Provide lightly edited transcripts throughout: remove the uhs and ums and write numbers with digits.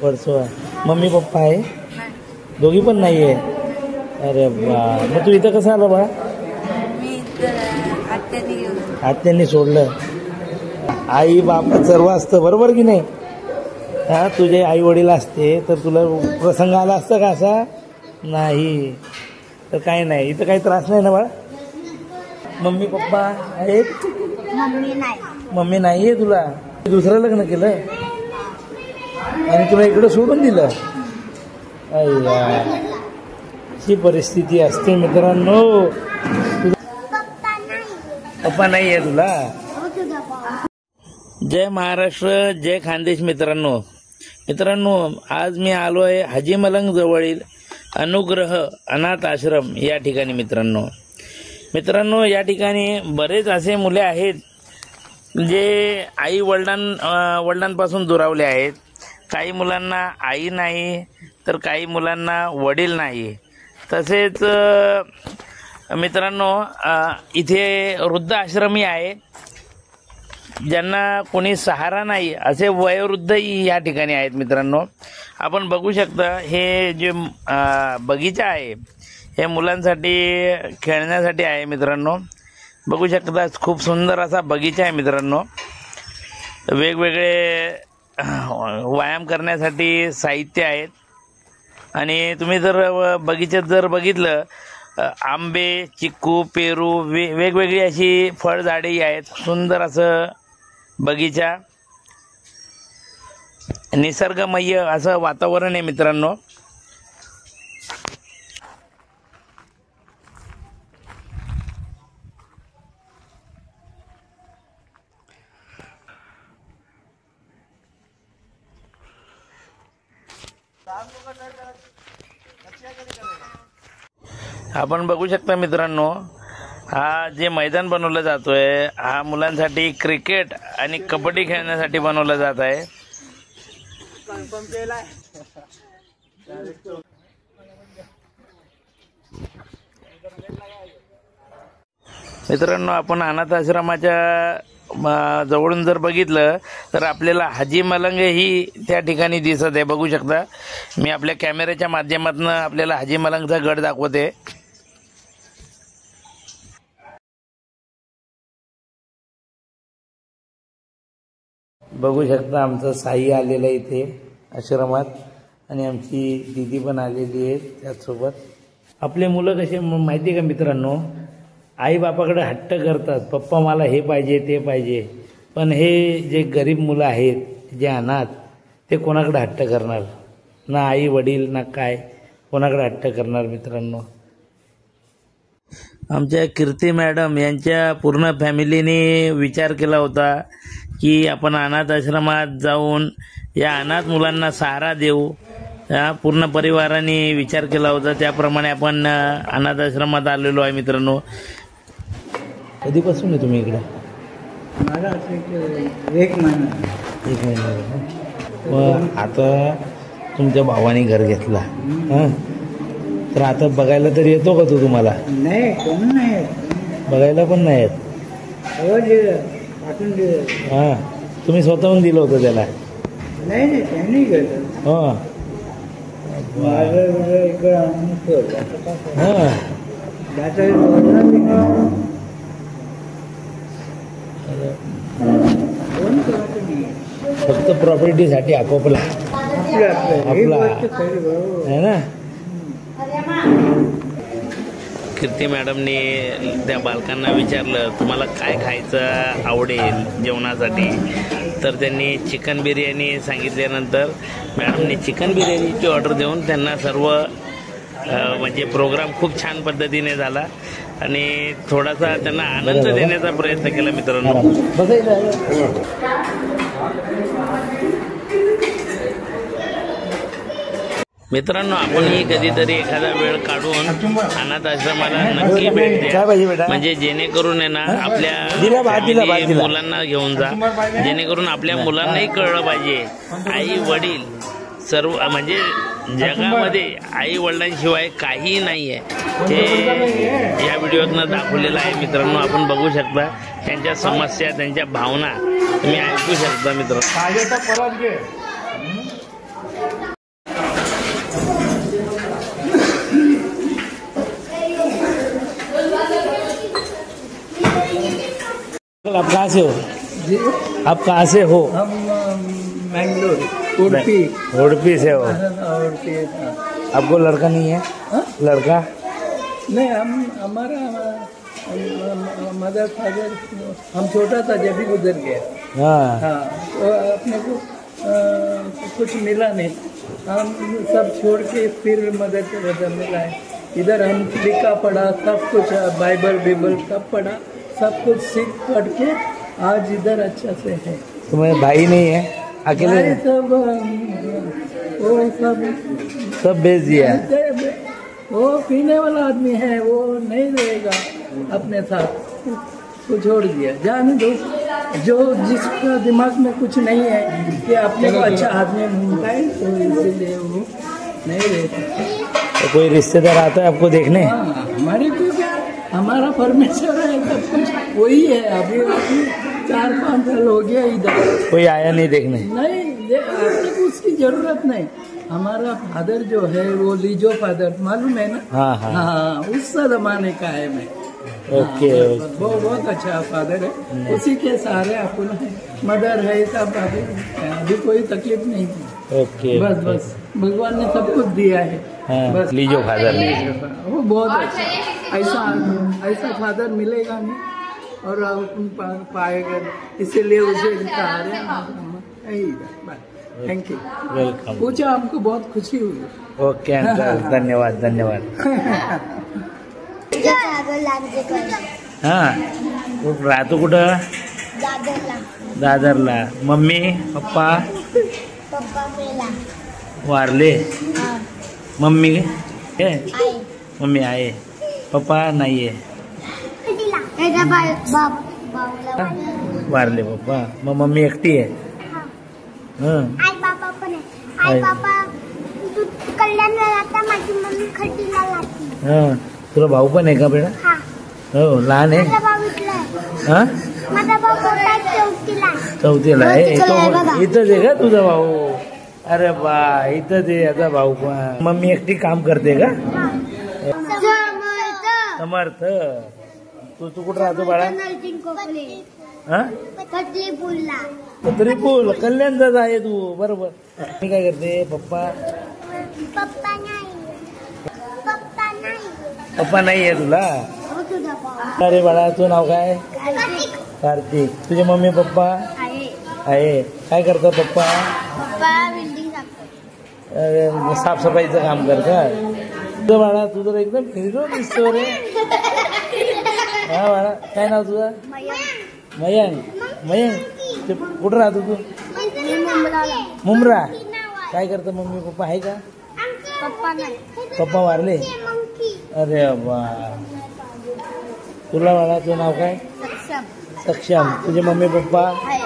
Versova. Mummy papa आहे? दोघी पण नाही आहे. अरे बा, मग तू इथं कसं आलं बा? आत्यांनी सोडलं. आई बाप सर्व असतं बरोबर की नाही? हा, तुझे आई वडील असते तर तुला प्रसंग आला असता का असा? नाही. तर काही नाही, इथं काही त्रास नाही ना बाळा? मम्मी पप्पा आहेत? मम्मी नाही आहे तुला? दुसरं लग्न केलं आणि तुला इकडं सोडून दिलं? अय्या, ही परिस्थिती असते मित्रांनो. पप्पा नाही आहे तुला? जय महाराष्ट्र, जय खानदेश. मित्रांनो आज मी आलो आहे हाजी मलंग जवळील अनुग्रह अनाथ आश्रम या ठिकाणी. मित्रांनो या ठिकाणी बरेच असे मुले आहेत जे आई वडिलांपासून दुरावले आहेत. काही मुलांना आई नाही तर काही मुलांना वडील नाही. तसेच मित्रांनो इथे वृद्ध आश्रमही आहे, ज्यांना कोणी सहारा नाही असे वयोवृद्धही या ठिकाणी आहेत. मित्रांनो आपण बघू शकता हे जे बगीचा आहे हे मुलांसाठी खेळण्यासाठी आहे. मित्रांनो बघू शकता खूप सुंदर असा बगीचा आहे. मित्रांनो वेगवेगळे व्यायाम करण्यासाठी साहित्य आहेत. आणि तुम्ही जर बगीच्यात जर बघितलं आंबे, चिक्कू, पेरू वेगवेगळी अशी फळझाडेही आहेत. सुंदर असं बगीचा, निसर्गमय असं वातावरण आहे. मित्रांनो आपण बघू शकता मित्रांनो हा जे मैदान बनवलं जातोय हा मुलांसाठी क्रिकेट आणि कबड्डी खेळण्यासाठी बनवलं जात आहे. मित्रांनो आपण अनाथ आश्रमाच्या जवळून जर बघितलं तर आपल्याला हाजी मलंग ही त्या ठिकाणी दिसत आहे. बघू शकता मी आपल्या कॅमेऱ्याच्या माध्यमातून आपल्याला हाजी मलंगचा गड दाखवते. बघू शकता आमचं साई आलेलं आहे इथे आश्रमात आणि आमची दीदी पण आलेली आहे त्याचसोबत. आपले मुलं कसे माहिती आहे का मित्रांनो, आई बापाकडे हट्ट करतात, पप्पा मला हे पाहिजे ते पाहिजे. पण हे जे गरीब मुलं आहेत जे अनाथ ते कोणाकडे हट्ट करणार? ना आई वडील ना काय, कोणाकडे हट्ट करणार? मित्रांनो आमच्या कीर्ती मॅडम यांच्या पूर्ण फॅमिलीने विचार केला होता की आपण अनाथ आश्रमात जाऊन या अनाथ मुलांना सहारा देऊ. या पूर्ण परिवाराने विचार केला होता, त्याप्रमाणे आपण अनाथ आश्रमात आलेलो आहे. मित्रांनो कधीपासून आहे तुम्ही इकडे? मला एक महिना. मग आता तुमच्या भावाने घर घेतला हां, तर आता बघायला तरी येतो का तो तुम्हाला? नाही, कोण नाही बघायला पण नाही येत. हां, तुम्ही स्वतःहून दिलं होतं त्याला? नाही त्यांनी गेलं. हां फक्त प्रॉपर्टीसाठी आपापला आपला आहे ना. कीर्ती मॅडमने त्या बालकांना विचारलं तुम्हाला काय खायचं आवडेल जेवणासाठी, तर त्यांनी चिकन बिर्याणी सांगितल्यानंतर मॅडमने चिकन बिर्याणीची ऑर्डर देऊन त्यांना सर्व म्हणजे प्रोग्राम खूप छान पद्धतीने झाला आणि थोडासा त्यांना आनंद देण्याचा प्रयत्न केला. मित्रांनो आपणही कधीतरी एखादा वेळ काढून अनाथ आश्रमाला नक्की भेट द्या, म्हणजे जेणेकरून ना आपल्या मुलांना घेऊन जा, जेणेकरून आपल्या मुलांनाही कळलं पाहिजे आई वडील सर्व म्हणजे जगामध्ये आई वडिलांशिवाय काही नाही आहे. हे या व्हिडिओतनं दाखवलेलं आहे. मित्रांनो आपण बघू शकता त्यांच्या समस्या त्यांच्या भावना तुम्ही ऐकू शकता. आप कहाँ से हो? जी आप कहाँ से हो? हम मैंगलोर उड़पी उड़पी से हो। उड़पी। आपको लड़का नहीं है? हाँ? लड़का नहीं, हमारा मदर फादर हम छोटा था जब भी गुजर गया। हाँ हाँ, तो अपने को कुछ मिला नहीं, हम सब छोड़ के फिर मदर टेरेसा मिला है। इधर हम लिखा पढ़ा सब कुछ, बाइबल बीबल सब पढ़ा, सब कुछ सीख पढ़ के आज इधर अच्छा से है। तुम्हें भाई नहीं है? अकेले भाई सब वो सब भेज दिया? वो पीने वाला आदमी है, वो नहीं रहेगा अपने साथ, को छोड़ दिया। जाने दो, जो जिसका दिमाग में कुछ नहीं है कि अपने को अच्छा आदमी ढूंढता है, तो इसीलिए वो नहीं रहता। तो कोई रिश्तेदार आता है आपको देखने? हाँ, हमारे को क्या, हमारा परमेश्वर है, सब कुछ वही है। अभी 4-5 साल हो गया इधर, कोई आया नहीं देखने? नहीं, अपने को उसकी जरूरत नहीं। हमारा फादर जो है वो लीजो फादर, मालूम है ना? हाँ हाँ। हाँ, उस जमाने का है मैं। ओके हाँ, वो बहुत अच्छा फादर है, उसी के सहारे अपन है, मदर है सब। अभी कोई तकलीफ नहीं थी। ओके। बस भगवान ने सब कुछ दिया है। हाँ, बस लीजो फादर ने। वो बहुत अच्छा, ऐसा फादर मिलेगा नहीं और अपन पाएगा, इसीलिए उसे सहारे। Thank you, welcome. पूछा, हमको बहुत खुशी हुई। ओके अंकल, धन्यवाद धन्यवाद। हाँ, राहतो कुठं? दादरला। मम्मी पप्पा वारले? मम्मी आहे? मम्मी आहे, पप्पा नाही आहे? वारले पप्पा, मग मम्मी एकटी आहे? आई बाबा पण आहे. आई बाबा कल्याणला जाता, माझी मम्मी खड्डीला लागते. हां, तुला भाऊ पण आहे का बेटा? हा, हो, लहान आहे? माझा भाऊ इथला आहे. हां, माझा भाऊ मोठा आहे, 4थीला आहे. 4थीला आहे? तिकडे आहे बघा. इथंच आहे का तुझा भाऊ? अरे बा, इथंच आहे याचा भाऊ पण. मम्मी एकटी काम करते का? समर्थ. तू कुठं राहतो बाळा? हा, पत्री पूल, कल्याणचाच आहे तू, बरोबर. मी काय करते? पप्पा पप्पा नाही. पप्पा नाही आहे तुला? हो, तुझा भाऊ अरे बाळा, तुझं नाव काय? कार्तिक. तुझे मम्मी पप्पा आहे. आहे? काय करतात पप्पा? पप्पा बिल्डिंग टाकतो. अरे, साफसफाईचं काम करतात. तुझं बाळा, तू तर एकदम हिरो दिसतो रे. हा बाळा, काय नाव तुझं? मयंक. मयंक, ते कुठं राहतो तू? मुंब्रा. काय करतं मम्मी पप्पा आहे का? पप्पा नाही. पप्पा वारले? अरे बा. तुला बाळा, तुझं नाव काय? सक्षम सक्षम. तुझे मम्मी पप्पा आहे.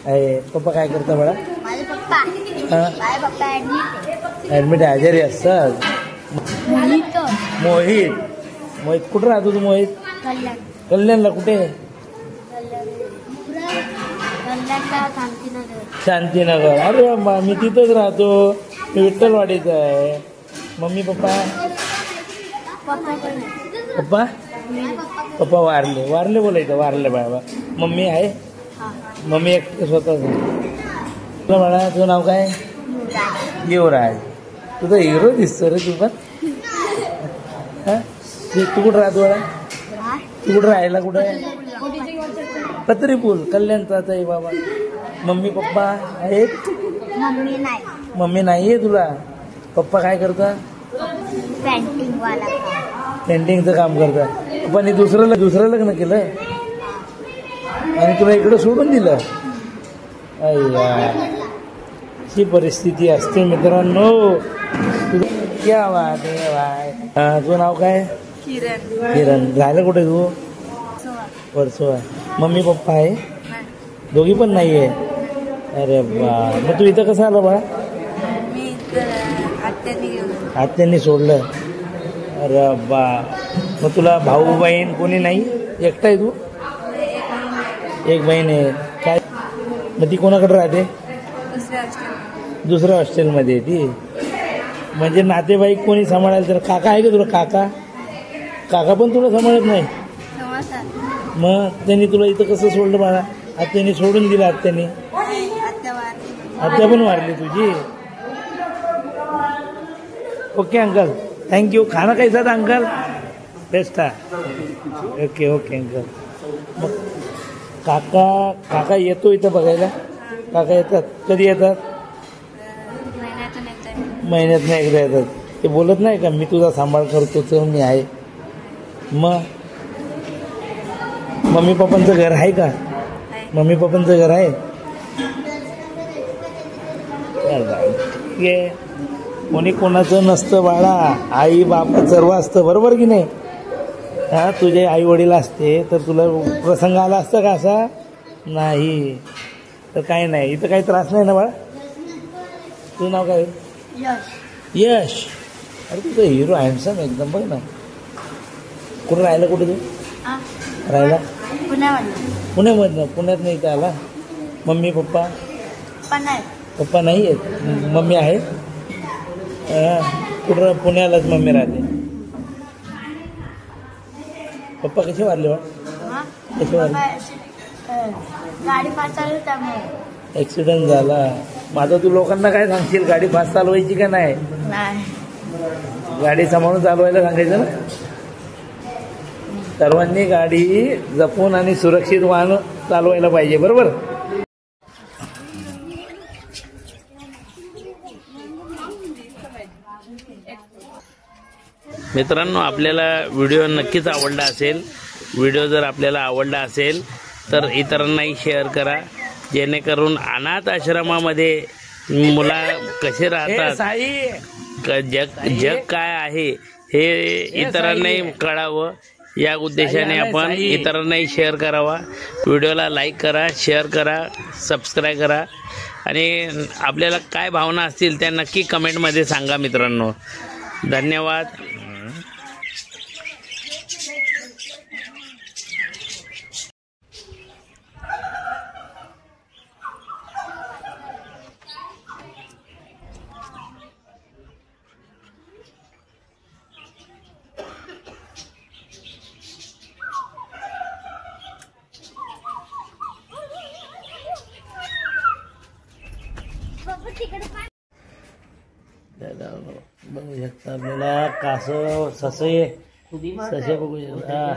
आहे? पप्पा काय करतात बाळा? माझे पप्पा, हा, माझे पप्पा ऍडमिट ऍडमिट आजारी असतात. मोहित. मोहित. मोहित कुठं राहतो तू? मोहित कल्याण. कल्याणला कुठे? कल्याणला शांतीनगर. शांतीनगर. अरे बा, मी तिथंच राहतो, मी विठ्ठलवाडीचा आहे. Mummy papa? पप्पा पण आहे. पप्पा पप्पा वारले. वारले बोलायचं, वारले बाळा. मम्मी आहे? हा, मम्मी एकटे स्वतःच. तुला बाळा, तुझं नाव काय? युवराज. तुझा हिरो दिसतो रे तू पण. हा, तू कुठं राहतो बाळा? तू कुठं राहायला कुठं आहे? पत्री पूल, कल्याणचाच आहे बाबा. मम्मी पप्पा आहेत? मम्मी नाही. मम्मी नाही आहे तुला? पप्पा काय करतात? पेंटिंग वाला. पेंटिंगचं काम करतात. पण हे दुसरं लग्न केलं आणि तुला इकडं सोडून दिलं? अय्या, ही परिस्थिती असते मित्रांनो. क्या बात आहे बाय. तुझं नाव काय? किरण. राहिलं कुठे तू? वर्सोवा. मम्मी पप्पा आहे? दोघी पण नाही आहे? अरे बा, मग तू इथं कसं आलं बा? आत्यांनी सोडलं. अरे बा, मग तुला भाऊ बहीण कोणी नाही? एकटा आहे तू? एक बहीण आहे. काय मग ती कोणाकडे राहते? दुसऱ्या हॉस्टेलमध्ये आहे ती. म्हणजे नातेवाईक कोणी सांभाळायला तर? काका आहे का तुला? काका पण तुला सांभाळत नाही? मग त्यांनी तुला इथं कसं सोडलं बाळा? आत्याने सोडून दिलं. आत्याने आत्या पण वारली तुझी. Okay uncle, thank you. खाना कैसा था अंकल? बेस्ट था. Okay okay uncle. मग काका येतो इथं बघायला? काका येतात? कधी येतात? महिन्यात नाही एकदा येतात. ते बोलत नाही का मी तुझा सांभाळ करतो तर मी आहे? मग मम्मी पप्पांचं घर आहे का? मम्मी पप्पांचं घर आहे? ठीक आहे. कोणी कोणाचं नसतं बाळा. आई बाप सर्व असतं, बरोबर की नाही? हा, तुझे आई वडील असते तर तुला प्रसंग आला असता का असा? नाही. तर काही नाही, इथं काही त्रास नाही ना बाळा? तुझं नाव काय? यश. अरे तुझं हिरो हँडसम एकदम, बघ ना. कुठं राहिला? कुठे तू राहिला? पुण्यामधनं. पुण्यात नाही इथं आला? Mummy papa? पप्पा नाही आहेत, मम्मी आहे. कुठं? पुण्यालाच मम्मी राहते. पप्पा कसे वारले बा? कसे वारले? गाडी फास्ट चालू त्यामुळे ऍक्सिडेंट झाला. माझं तू लोकांना काय सांगशील? गाडी फास्ट चालवायची का नाही? गाडी सांभाळून चालवायला सांगायचं ना. सर्वांनी गाडी जपून आणि सुरक्षित वाहन चालवायला पाहिजे, बरोबर? मित्रांनो, आपल्याला व्हिडिओ नक्कीच आवडला असेल. व्हिडिओ जर आपल्याला आवडला असेल तर इतरांनाही शेअर करा, जेणेकरून अनाथ आश्रमामध्ये मुलं कसे राहतात, जग काय आहे हे इतरांनाही कळावं. या उद्देशाने आपण इतरांनाही शेअर करावा. व्हिडिओला लाईक करा, शेअर करा, सबस्क्राईब करा आणि आपल्याला काय भावना असतील त्या नक्की कमेंटमध्ये सांगा मित्रांनो. धन्यवाद. बघू शकता आपल्याला कास, ससे बघू शकता.